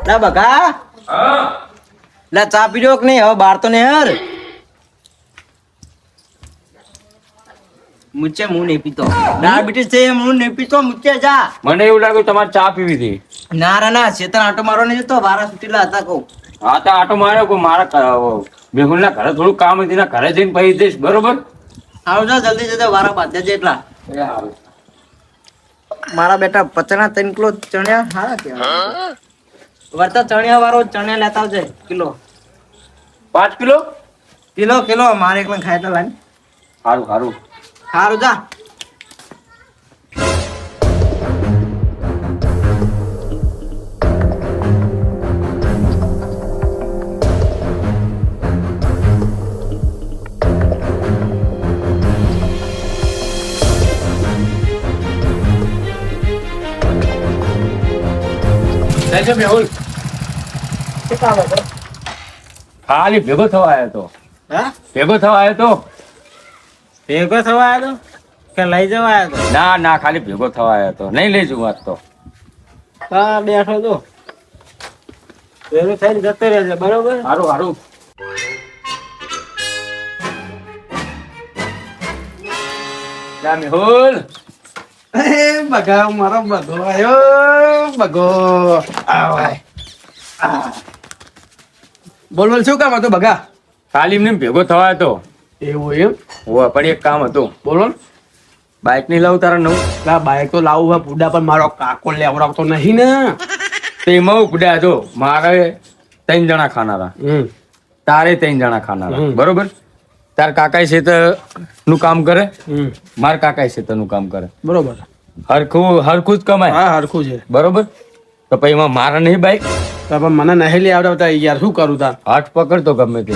લા બકા હા લા ચા પીજો કે નહીં? હવે બાર તો નહીં યાર. મુચ્ચે હું નહીં પીતો. ડાયાબિટીસ છે એમ હું નહીં પીતો. મુચ્ચે જા. મને એવું લાગ્યું તમારે ચા પીવી હતી. ના રે ના, શેતન આટો મારવા નહીં જતો. વારા સુટીલા હતા કહું. હા તો આટો માર્યો કોઈ મારા મેહુલના ઘરે થોડું કામ હતી ને ઘરે જઈને પહી જઈશ બરોબર. આવ જા જલ્દી જલ્દી વારા બાંધે છે એટલા. એ હારું. મારા બેટા 50 કિલો ચણ્યા હારા કેવા. વર્તા ચણ્યા વાળો ચણ્યા લેતા આવજે કિલો. 5 કિલો કિલો મારે એકલા ખાય તો લાગ. સારું સારું. સારું જા. જય મેહુલ. ખાલી ભેગો થવા આવ્યો તો. હા ભેગો થવા આવ્યો તો. ભેગો થવા આવ્યો કે લઈ જવા આવ્યો? ના ના ખાલી ભેગો થવા આવ્યો તો. નહીં લઈ જવું આજ તો. હા બેઠો તો ભેગો થઈને જતો રહેજે બરોબર. સારું સારું. લા મેહુલ. બગા મારો બગો આવ્યો. બગો બોલ બોલ શું કામ હતું બગા? ખાલી એમને ભેગો થવા આવ્યો તો. એવું એમ? હોવે, પણ એક કામ હતું. બોલો. બાઇક નહીં લાવું તારા નવું? બાઈક તો લાવું હોય પૂડા, પણ મારો કાકો લેવડાવતો નહીં ને. તો એમાં ઉપડ્યા હતો. મારે 3 જણા ખાનારા, તારે 3 જણા ખાનારા બરોબર. તાર કાકા ખેતર નું કામ કરે, માર કાકા ખેતર નું કામ કરે બરોબર. હરખું જ કમાય. હા હરખું છે બરોબર. તો પછી એમાં મારા નહીં બાઈક. પણ મને નહીં લઈ આવડતા યાર, શું કરું તાર? હાથ પકડતો ગમે તે.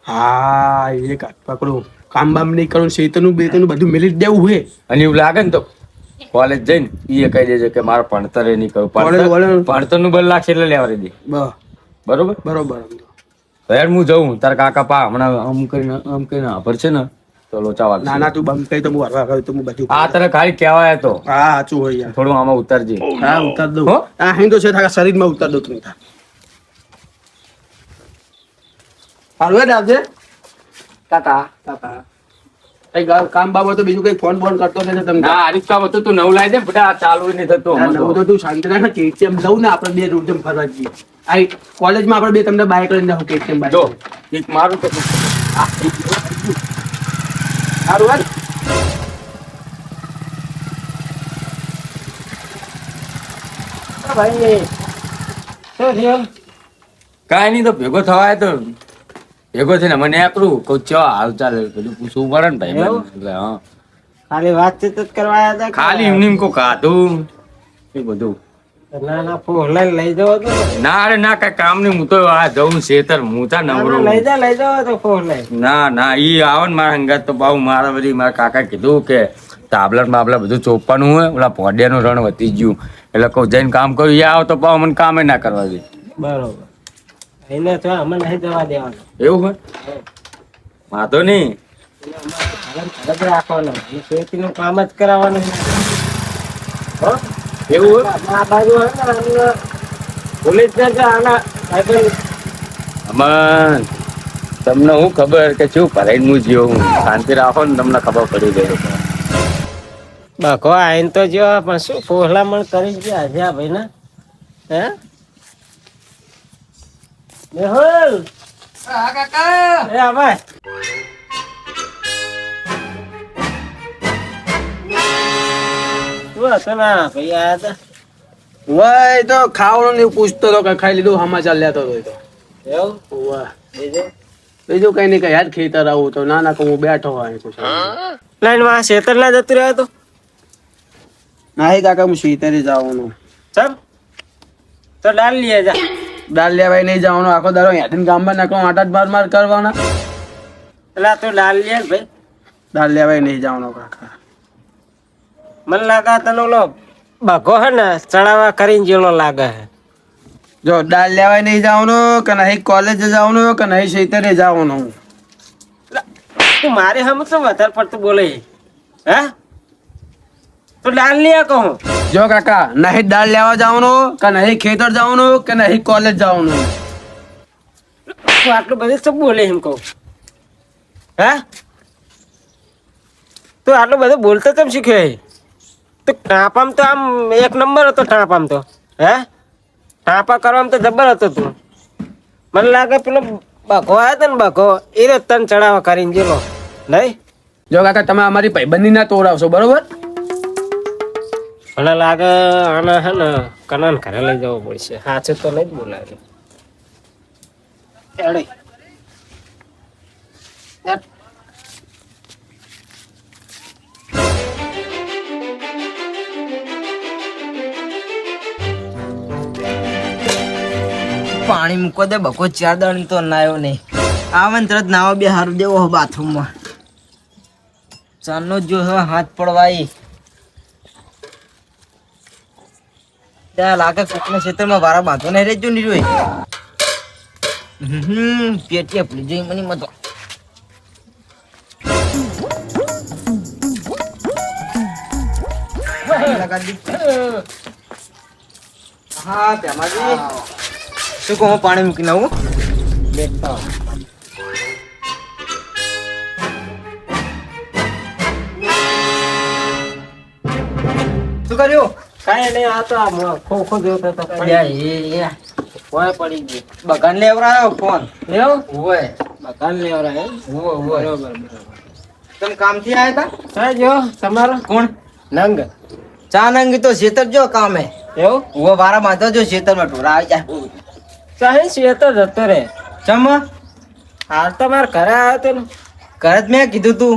હા એક હાથ પકડું, કામ બામ નહીં કરું, શેતનું બેતનું બધું મેલી જ દેવું હોય. અને એવું લાગે ને તો કોલેજ જઈને એ કહી દેજે કે મારે ભણતર એ નહીં કરવું. ભણતર નું 2 લાખ એટલે લેવા દે. બરોબર બરોબર. યાર હું જઉં. તારા કાકા પા હમણાં આમ કરીને આભર છે ને તો લોચા વાગ. ના ના તું બંધ કરી તો હું હરવા કરું તો હું બધું. આ તને ખાલી કહેવાય તો. હા સાચું હોય યાર. થોડું આમાં ઉતારજે. હા ઉતાર દઉં. હો? હા અહીં તો છે તારા શરીરમાં ઉતાર દઉં તું. હારું હેડ આવજે કાકા. કઈ કામ બાબત તો બીજું કઈ ફોન બોન કરતો નથી તમને? ના આરીફ કામ હતું તું નવું લાવી દે બેટા. ચાલુ નહીં થતું નવું તો તું શાંતિ રાખ. કેટીએમ લઉં ને આપણે 2 રૂમ ફરવા જઈએ. આ કોલેજમાં આપણે 2 તમને બાઈક લઈને જાવ. કેટીએમ જો બાઈક એક મારું તો સારું હેડ. ભાઈ શું થયું? કાંઈ નહીં, તો ભેગો થવાય તો ભેગો થઈને મને આકરું કહું ચો હાલ ચાલે બધું પૂછવું પડે ને ભાઈ. એટલે હા ખાલી વાતચીત જ કરવા આવ્યા હતા? ખાલી એમને એમ કહું ખાધું એ બધું. ના ના ફોન લઈ જવો તો. ના અરે ના કઈ કામ નહીં. હું તો આ જઉં શેતર હું તા નવરો. લઈ જવો તો ફોન લઈ. ના ના ઈ આવે ને મારા હંગાત તો બાઉ મારા બધી મારા કાકા કીધું કે તાબલા બાબલા બધું ચોપવાનું હોય. ઓલા પોડિયાનું રણ વધી ગયું એટલે કહું જઈને કામ કરું. એ આવો તો પાવ મને કામે ના કરવા દે. બરોબર. એને તો અમે નહીં જવા દેવાનું. એવું હોય વાંધો નહીં. રાખવાનું ખેતીનું કામ જ કરાવવાનું. એવું હોય આ બાજુ પોલીસ આમાં તમને હું ખબર કે શું ભરાઈને હું જીવો. હું શાંતિ રાખો ને તમને ખબર પડી ગઈ. બકો આઈને તો જો પણ શું ફોહલામણ કરી ગયા છે આ ભાઈ ના. હે મેહુલ કાકા એ આ ભાઈ શું હતું ના ભાઈ આયા હતા? વય તો ખાવાનું નહીં પૂછતો તો કઈ ખાઈ લીધું સમાચાર લેતો હતો તો. એવું વાહ. બીજું બીજું કઈ નહીં, કઈ યાદ ખેતર આવું તો ના હું બેઠો હોય તો લાઈન માં શેતર ના જતું રહ્યો તો. નહીં કાકા હું શીતરે જવાનું. ચલ તો ડાલ લઈએ જા. દાલ લેવાય નહીં જવાનું, આખો દાડો હેડીને ગામમાં નાખો આટા જ બાર કરવાના. પેલા તું ડાલ લે ભાઈ. દાલ લેવાય નહીં જવાનું કાકા. મને લાગે તને ઓલો બગો હે ને ચડાવા કરીને જેલો લાગે હે. જો દાલ લેવાય નહીં જવાનું કે નહીં કોલેજ જવાનું કે નહીં શીતરે જવાનું. તું મારી હમ તો વધારે પડતું બોલે હે. તો ડાલ લે કહું જો કાકા નહીં દાળ લેવા જવાનું કે નહીં ખેતર જવાનું કે નહીં કોલેજ જવાનું. તું આટલું બધું શું બોલે એમ કહું? હે તું આટલું બધું બોલતો કેમ શીખ્યો? તો ટાપામ તો આમ એક નંબર હતો. ટાપામ તો હે ટાપા કરવામાં તો જબર હતો તું. મને લાગે પેલો બકો આવ્યો હતો ને બકો એ તો તને ચડાવવા કરીને જેલો નહીં. જો કાકા તમે અમારી ભાઈબંધી ના તોડાવશો બરોબર. મને લાગે આને હે ને કનાન ઘરે લઈ જવું પડશે. સાચું તો નહીં જ બોલાવે. એડે પાણી મૂકો દે બકો 4 દાડી તો નાયો નહીં. આવે ને તરત નાવા બે હારું દેવો બાથરૂમમાં. ચાનો જો હવે હાથ પડવાય ત્યાં લાગે કોકના ક્ષેત્રમાં વારા બાંધો નહીં રહેજો ની જોઈ. પેટી આપલી જોઈ મને મતો. હા પેમાજી શું કહું પાણી મૂકીને આવું. બેઠા શું કર્યું? કાંઈ નહીં. આ તો આ ખોખો જોતો તો કોઈ પડી ગઈ. બગાન લેવરાયો ફોન. એવું ઓય બકાન લેવરા એમ. ઓય બરોબર તમે કામથી આયા હતા? સાહેબ જો તમારો કોણ? નંગ ચા નંગી તો શેતર જો કામે. એવું ઓ વારા બાંધો જો શેતરમાં ઢોરા આવી જાય. સાહેબ શેત જ હતો રે. ચમ હાલ તો મારે ઘરે આવ્યો હતો ને. ઘરે જ મેં કીધું તું.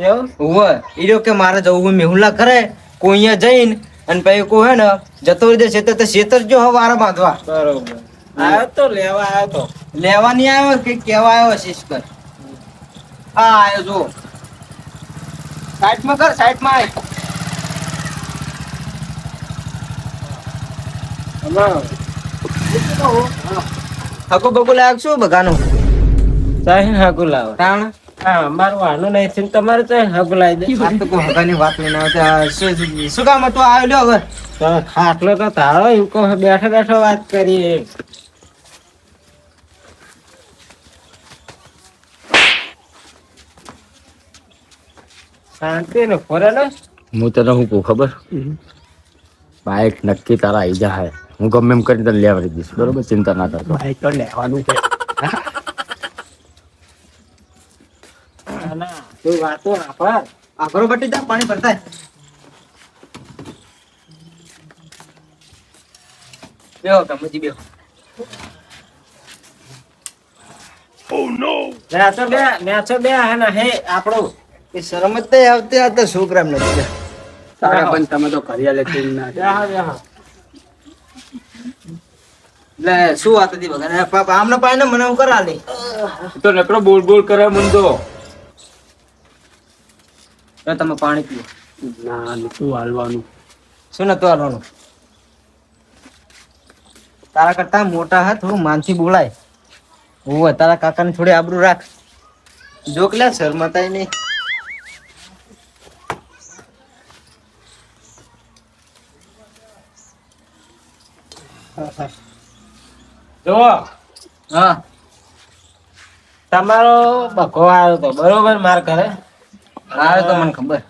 એવું ઓય ઈ કે મારે જવું મેહુલા કરે કોઈ અહીંયા જઈને અને પછી કોઈ હે ને જતો રહી શેતર તો શેતર જો હવે વારા બાંધવા. બરોબર આવ્યો તો લેવા આવ્યો તો. લેવા નહીં આવ્યો કે કેવા આવ્યો શિષ્કર. હા આવ્યો જો. સાઈડમાં કર સાઈડમાં આય. હગો બગો લાગ શું બગાનું સાહેબ હાગુ લાવો. તાણ હા મારું વાનું નહીં થયું તમારે તો હાગુ લાવી દે. આ તો કોઈ હગાની વાત લઈને આવતા શું કામ હતું આવ્યો લ્યો હવે. તો ખાટલો તો તારો એમ કહો બેઠો બેઠો વાત કરીએ. શાંતિ ને ફરે ને. હું તને શું કહું ખબર? બાઈક નક્કી તારા આવી જાય. હું ગમે એમ કરીને તને લેવડી દઈશ બરોબર. ચિંતા ના કરતો. બાઈક તો લેવાનું છે. ના તું વાતો આભાર. આખરો બટી જા પાણી ભરતા. બેહો કમજી બેહો. નેચો બે હે ને હે આપણું એ શરમ જ નહીં આવતી આ તો છોકરા નથી. તારા પણ તમે તો ઘરિયા લેતી ના. એટલે શું વાત હતી બગા પાપા આમને પાઈને મને હું કરા લે. તો નકરો બોલ બોલ કરે મન તો. તમે પાણી પીઓ. ના નતું હાલવાનું. શું નતું હાલવાનું? તારા કરતા મોટા હા થોડું માનથી બોલાય. હું તારા કાકાને થોડી આબરૂ રાખ. જોકલ્યા શરમાતાય નહીં. જો હા તમારો બકો આવ્યો તો બરોબર માર ઘરે. આવે તો મને ખબર.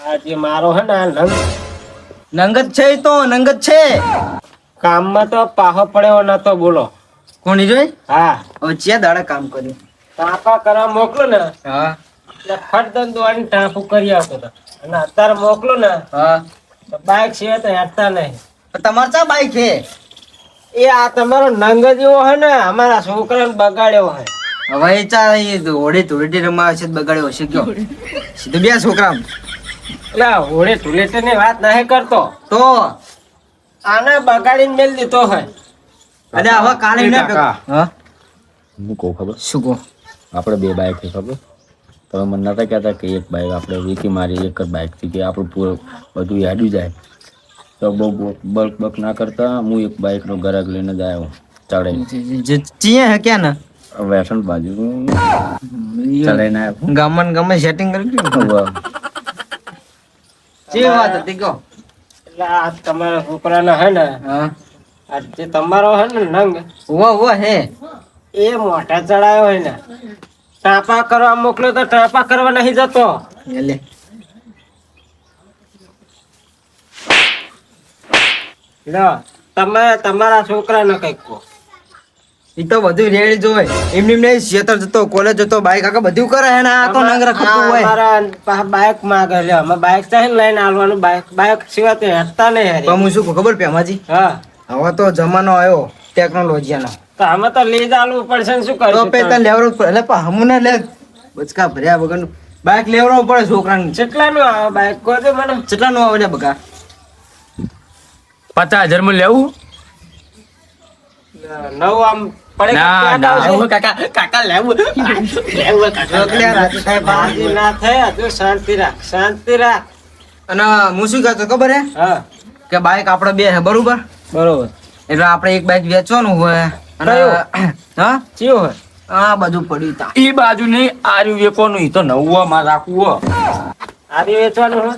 આ જે મારો હે ને આ નંગ નંગત છે ઈ તો નંગત છે. કામમાં તો પાહો પડ્યો નતો બોલો. કોની જોઈ? હા હવે ચિયા દાડા કામ કર્યું. ટાંપા કરવા મોકલો ને હા એટલે ફટ દન દોડીને ટાંપું કરી આવતો હતો. અને અત્યારે મોકલો ને હા તો બાઈક છે તો હેઠતા નહીં. તમારે ચા બાઈક છે? એ આ તમારો નંગ જેવો હે ને અમારા છોકરાને બગાડ્યો હે. હવે એ ચા હોળી ધૂળેટી રમાવે છે બગાડ્યો હશે કયો? સીધું બે છોકરા એટલે હોળે ધૂળેટી ની વાત નહીં કરતો. તો આને બગાડીને મેલ દીધો હોય. અરે હવે કાલે ના કાકા. હા હું કહું ખબર? શું કહો? આપણે બે બાઈક છે ખબર? તમે મને નતા કહેતા કે એક બાઈક આપણે વેચી મારી એક જ બાઈક થી કે આપણું પૂરું બધું યાડ્યું જાય. તો બહુ બલ્ક બક ના કરતા હું એક બાઈક નો ગરાક લઈને જ આવ્યો ચડે ચીએ હે ક્યાં ના વેસણ બાજુ ચડાઈને આવ્યો. ગામન ગામે સેટિંગ કરી દીધું. હવે જે વાત હતી કહો. એટલે આ તમારા છોકરાનો હે ને હા આ જે તમારો હે ને નંગ વો હે એ મોઢા ચડાયો હોય ને ટાપા કરવા મોકલ્યો તો ટાપા કરવા નહીં જતો. એટલે લો તમે તમારા છોકરાને કઈક કહો. ઈ તો બધું રેડી જોય એમની નહીં ખેતર જતો કોલેજ જતો બાઈક આખા બધું કરે હે ને આ તો નંગ રખડતું હોય અમારા પાસે બાઈક માંગે લે અમે બાઈક ચાહીને લઈને આવવાનું બાઈક સિવાય તો હેઠતા નહીં હારી. પણ હું શું કહું ખબર પેમાજી હા હવે તો જમાનો આવ્યો ટેકનોલોજીનો તો અમે તો લઈ જ આલવું પડશે ને શું તો કરીશું પેતા લેવડવું પડે એટલે પણ હમુને લે બચકા ભર્યા વગરનું બાઈક લેવડવું પડે છોકરાને કેટલાનું આવે બાઈક કહો તો મને. કેટલાનું આવે લે બકા 50,000 માં લેવું? નવું આમ પડે કે ના ક્યાં ના આવશે? હવે કાકા લેવું બાજી ના થાય હજુ શાંતિ રાખ. અને હું શું કહેતો ખબર હે હા કે બાઈક આપણે બે હે બરોબર બરોબર. એટલે આપણે એક બાઈક વેચવાનું હોય અને કયું? હા ચિયો હોય આ બધું પડ્યું તા ઈ બાજુ નહીં આર્યું વેકોનું ઈ તો નવું માં રાખવું હો. આરી વેચવાનું હોય.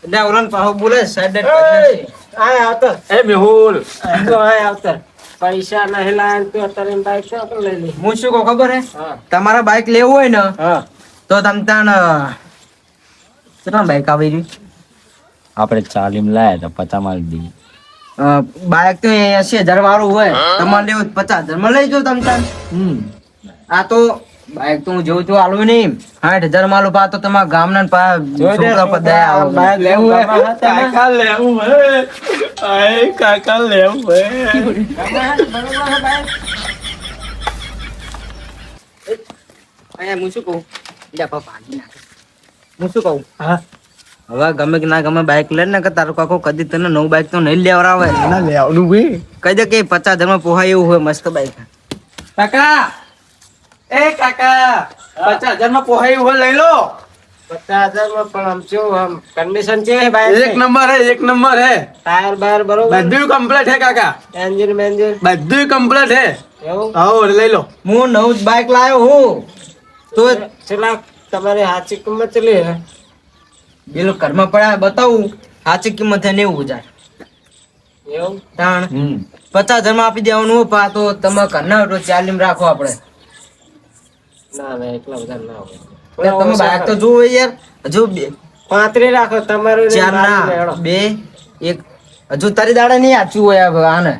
એટલે ઓલાને પાછો બોલે સાઈડ આય આવતો એ મેહુલ તો આય આવતો પૈસા નહીં લાય તો અત્યારે બાઈક છે આપણે લઈ લઈએ. હું શું કહું ખબર હે હા તમારા બાઈક લેવું હોય ને હા તો તમ તાણ કેટલા બાઈક આવી રહ્યું આપણે 40 લાયા તો 50 માં દઈએ. બાઈક તો 80,000 વાળું હોય તમારે લેવું 50,000 માં લઈ જાઓ તમ તાણ આ તો બાઈક તો હું જોઉં છું આલું નહીં 60,000 માં આલું પા તો તમારા ગામના ને પા છોકરા પર દયા આવે. બાઈક લેવું હોય કાકા લેવું હે આય કાકા લેવું હે અહીંયા હું શું કહું લે પા ભાગી નાખે. હું શું કહું હા હવે ગમે કે ના ગમે બાઈક લે ને કે તારો કાકો કદી તને નવું બાઈક તો નહીં લેવડાવે ના લેવાનું ભાઈ કહી દે કે 50,000 માં પોહાય એવું હોય મસ્ત બાઈક કાકા એ કાકા 50,000 માં પોહાય એવું હોય લઈ લો 50,000 માં પણ આમ શું આમ કન્ડિશન છે બાઈક એક નંબર હે ટાયર બાયર બરોબર બધું કમ્પ્લીટ હે કાકા એન્જિન મેન્જિન બધું કમ્પ્લીટ હે એવું આવો લઈ લો હું નવું જ બાઈક લાવ્યો હું તો ચલા તમારી સાચી કિંમત ચલી હે પેલું ઘરમાં પડ્યા બતાવું સાચી કિંમત છે 90,000 એવું તાણ 50,000 માં આપી દેવાનું હોય પા તો તમે ઘરના તો 40 માં રાખો આપણે ના ના એટલા બધા ના હોય એટલે તમે બાઈક તો જુઓ યાર હજુ 35 રાખો તમારું ને ચાર મારું ને ના હેડો. 2 1 હજુ તારી દાડા નહીં આચું હોય આને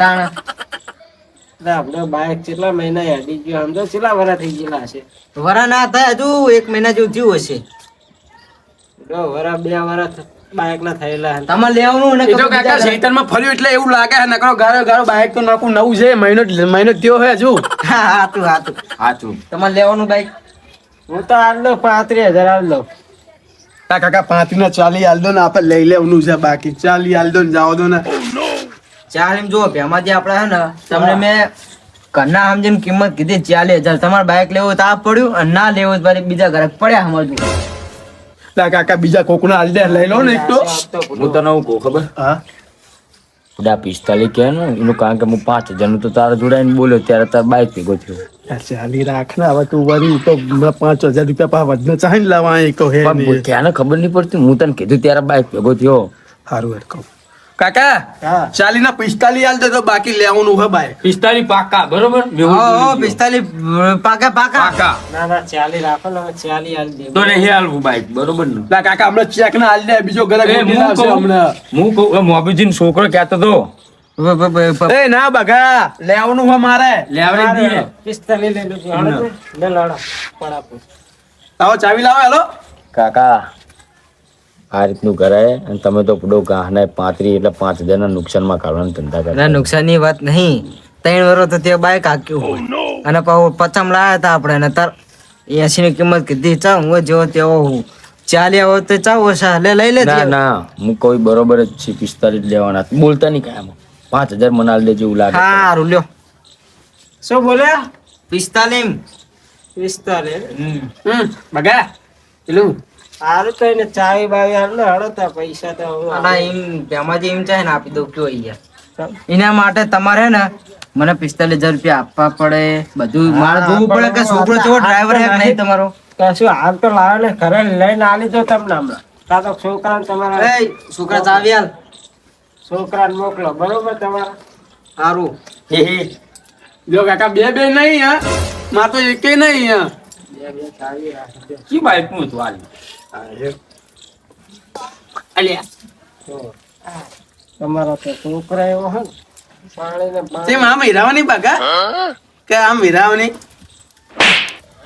તાણ એટલે આપણે બાઈક કેટલા મહિના હેડી ગયો સમજો કેટલા વરા થઈ ગયેલા હશે વરા ના થાય હજુ 1 મહિના જેવું થયું હશે જો વરા 2 વરા બાઈક ના થયેલા હે. તમારે લેવાનું ને એ તો કાકા શેતરમાં ફર્યું એટલે એવું લાગે છે નકરો ગારો બાઈક તો નાખું નવું છે મહિનો થયો હે હજુ હા હાતું સાચું તમારે લેવાનું બાઈક હું તો આલ દઉં 35,000 આલ દઉં કાકા 35 ને 40 હાલ દો ને આપણે લઈ લેવાનું છે બાકી 40 હાલ દો ને જાવ દો ને ચાલ એમ જો ભેમાજી આપણે હે ને તમને મેં ઘરના સમજીને કિંમત કીધી 40,000 તમારે બાઈક લેવું હોય તો આ પડ્યું અને ના લેવું હોય તો વળી બીજા ઘરે પડ્યા સમજવું લા કાકા બીજા કોકના હાલ દે લઈ લો ને એક તો હું તને હું કહું ખબર હા બધા 45 કે ને એનું કારણ કે હું 5,000 નું તો તારા જોડાઈને બોલ્યો ત્યારે તાર બાઈક ભેગો થયો. 40 રાખ ને હવે તું વળી તો 5,000 રૂપિયા પા વધને ચાહીને લાવવા એક તો હે પણ નહીં ક્યાં ખબર નહીં પડતી હું તને કીધું ત્યારે બાઈક ભેગો થયો. સારું હેડ કહું કાકા હા 40 ના 45 હાલ દે તો બાકી લેવાનું હે બાઈક 45 પાકા બરોબર હા 45 પાકા પાકા ના ના 40 રાખો ને હવે 40 આલ દે તો નહીં હાલવું બાઈક બરોબર ને લા કાકા હમણાં ચેક ના હાલ દે બીજો ઘરે એ ગોતી હું લાવશે કહું હમણાં એ મોબીજીનો છોકરો કહેતો તો એ ના બગા લેવાનું હે મારે લેવડી દીએ 45 લઈ લેજો હાલો ને લડો પડાપો આવો ચાવી લાવો હેલો કાકા આ રીતનું કરાય અને તમે તો પડો ગાહના 35 એટલે 5,000 ના નુકસાનમાં કાઢવાના ધંધા કરે. ના નુકસાનની વાત નહીં 3 વર્ષ તો તે બાઈક હાક્યું હોય અને પાછું 50 લાયા હતા આપણે ને તાર 80 ની કિંમત કીધી ચા હું જેવો તેવો હું 40 હોય તો ચા ઓછા લઈ લે ના ના હું કોઈ બરોબર જ છે 45 લેવાના બોલતા નહીં કાંઈ 5,000 મનાલ દેજો એવું લાગે. સારું લ્યો શું બોલ્યા 45 બગા પેલું સારું તો એને ચાવી બાવી આલ ને હળો તા પૈસા તો હું આના એમ તેમાંથી એમ ચાહે ને આપી દઉં કયો યાર એના માટે તમારે ને મને 45,000 રૂપિયા આપવા પડે બધું મારે જોવું પડે કે છોકરો કેવો ડ્રાઈવર હે કે નહીં તમારો કશું હાલ તો લાવે ને ઘરે લઈને આલી દો તમને હમણાં કાં તો છોકરાને તમારા એ છોકરા ચાવી આલ. છોકરાને મોકલો બરોબર તમારા સારું. જો કાકા બે નહીં હા, માર તો એકે નહીં હા. કી બાઈક નું હતું હાલ અલ્યા તમારા તો છોકરા એવો હે ને, પાણીને તેમ આમ હીરાવાની બાગા કે આમ હીરાવાની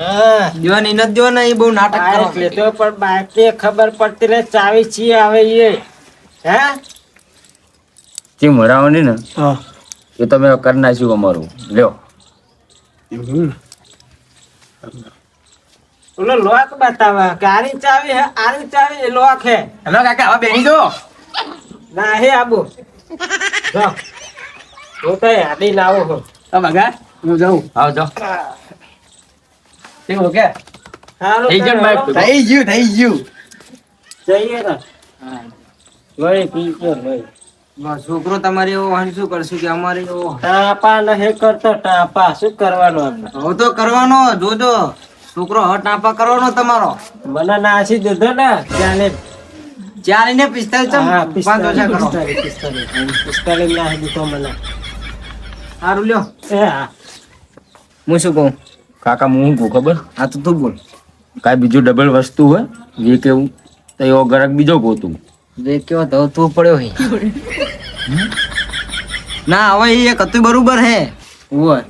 હા દેવાની નથી દેવાના એ બહુ નાટક બાઈક કરો. લીધો પણ બાઈક ની ખબર પડતી ને ચાવી ચી આવે એ હે જે મરાવાની ને એ તમે કરી નાખ્યું અમારું લ્યો ઓલો લોક બતાવે કે આરી ચાવી હે આરી ચાવી એ લોક હે હેલો કાકા હવે બેહી જો. ના હે આબુ જો હું તો યાદી લાવો હું હા બાગા હું જાઉં. આવજો કેવું કે સારું થઈ જાય બાઈક તો. થઈ ગયું જઈએ ને લઈ પીજો લઈ બસ છોકરો તમારે એવો હોય ને શું કરશું કે અમારે એવો હોય. ટાપા નહીં કરતો ટાપા શું કરવાનું આપણે હવે તો કરવાનો જોજો છોકરો હવે ટાંપા કરવાનો તમારો. મને નાસી દીધો ને ત્યારે 4 ને 45 હા, ચમ 5 ઓછા કરો. પિસ્તાલીસ નાસી દીધો મને સારું લ્યો. એ હા હું શું કહું? કાકા હું શું કહું ખબર હા તો તું બોલ. કાંઈ બીજું ડબલ વસ્તુ હોય એ કેવું તો એવો ગ્રાહક બીજો ગોતું જે કેવો તો તું પડ્યો હે. ના હવે એ એક હતું બરોબર હે. ઓય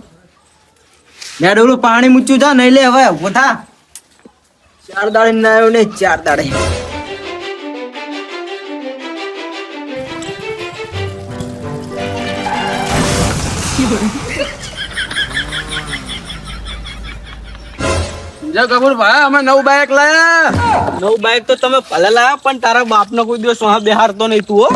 લે ડોલું પાણી મૂચ્યું જા નહીં લે હવે ઉભો થા. 4 દાડે ના આવ્યો ને 4 દાડે. જો કપૂરભાઈ અમે નવું બાઈક લાયા. નવું બાઈક તો તમે ભલે લાયા પણ તારા બાપનો કોઈ દિવસ વહા બેહારતો નહીં તું હો.